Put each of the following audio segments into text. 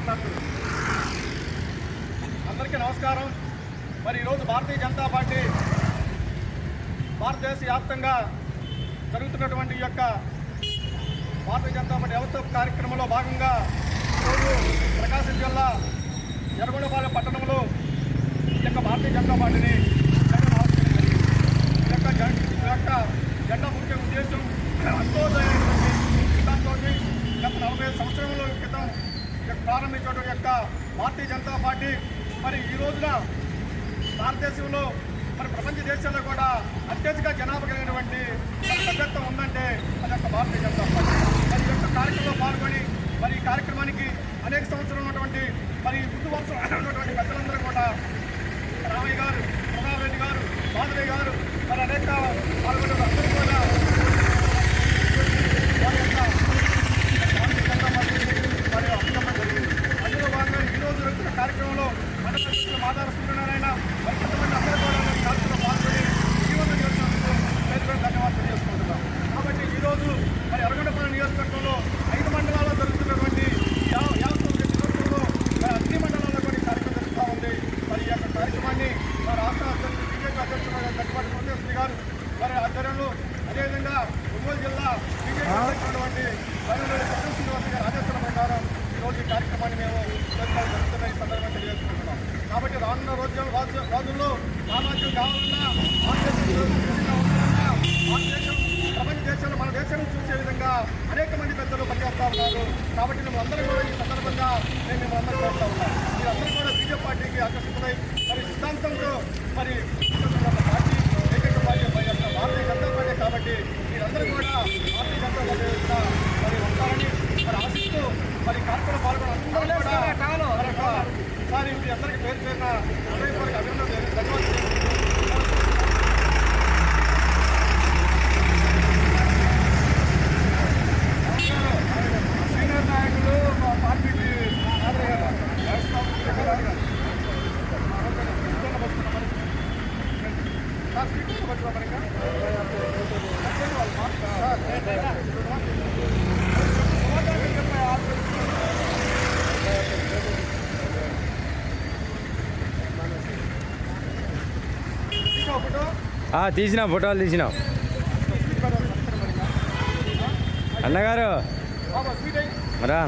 మాట్లాడుతున్నారు. అందరికీ నమస్కారం. మరి ఈరోజు భారతీయ జనతా పార్టీ భారతదేశ వ్యాప్తంగా జరుగుతున్నటువంటి ఈ యొక్క భారతీయ జనతా పార్టీ వ్యవస్థ కార్యక్రమంలో భాగంగా ఈరోజు ప్రకాశం జిల్లా ఎర్రగొండపాలెం పట్టణంలో ఈ యొక్క భారతీయ జనతా పార్టీని జెండా ముఖ్య ఉద్దేశం అంతోదయమైనటువంటి సిద్ధాంతో గత 45 సంవత్సరాల క్రితం ప్రారంభించడం యొక్క భారతీయ జనతా పార్టీ మరి ఈ రోజున భారతదేశంలో మరి ప్రపంచ దేశాల్లో కూడా అత్యధిక జనాభా కలిగినటువంటి సభ్యత్వం ఉందంటే అది యొక్క భారతీయ జనతా పార్టీ. మరి ఈ యొక్క కార్యక్రమంలో పాల్గొని మరి ఈ కార్యక్రమానికి అనేక సంవత్సరాలు ఉన్నటువంటి మరి ముందు వరుస ఉన్నటువంటి పెద్దలందరూ కూడా రామయ్య గారు, ప్రతాప్ రెడ్డి గారు, మాధవయ్య గారు మరి అనేక పాల్గొన్న అందరూ కూడా వారి యొక్క భారతీయ జనతా పార్టీని మరి అభినందన జరిగింది. అందులో భాగంగా ఈరోజు జరుగుతున్న కార్యక్రమంలో మండల మాదార సూర్యనారాయణ మరి కొంతమంది అందరూ కూడా కార్యక్రమంలో పాల్గొని జీవనం చేసినందుకు పేరు ధన్యవాదాలు చేసుకుంటున్నాం. కాబట్టి ఈరోజు మరి ఎర్రగొండపాలెం నియోజకవర్గంలో 5 మండలాల్లో జరుగుతున్నటువంటి నియోజకవర్గంలో మరి అన్ని మండలాల్లో కూడా ఈ కార్యక్రమం జరుగుతూ ఉంది. మరి ఈ యొక్క కార్యక్రమాన్ని మా రాష్ట్ర అధ్యక్షుడు బీజేపీ అధ్యక్షుడు గట్టిపాటి పురంధేశ్వరి గారు మరి ఆధ్వర్యంలో అదేవిధంగా ఒంగోలు జిల్లా బీజేపీ అధ్యక్షుడు బైరెడ్డి శ్రీనివాస్ గారి ఆదేశాల ప్రకారం ఈరోజు ఈ కార్యక్రమాన్ని మేము జరుగుతున్న ఈ సందర్భంగా తెలియజేసుకుంటున్నాం. కాబట్టి రానున్న రోజుల్లో సామాజిక కావాలన్నా భారతదేశం ప్రపంచ దేశాల్లో మన దేశాన్ని చూసే విధంగా అనేక మంది పెద్దలు పనిచేస్తూ ఉన్నారు. కాబట్టి మేమందరూ కూడా ఈ సందర్భంగా మేము అందరూ కోరుతూ ఉన్నాం. మీరందరూ కూడా బీజేపీ పార్టీకి ఆకర్షితులై మరి సిద్ధాంతంతో మరి పార్టీ ఏకైక పార్టీ భారతీయ జనతా పార్టీ. కాబట్టి మీరందరూ కూడా భారతీయ జనతా పార్టీ మరి ఉంటారని మరి ఆశిస్తూ మరి కార్యక్రమంలో పాల్గొన్న అందరూ కూడా సారి మీ అందరికీ పేరు పేరున హృదయపూర్వక అభినందనలు ధన్యవాదాలు. సీనియర్ నాయకులు మా పార్టీకి తీసినా ఫోటోలు తీసినాం అన్నగారు రా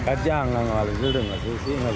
కట్ చేయంగా వాళ్ళు చూడు చూసి ఇంకా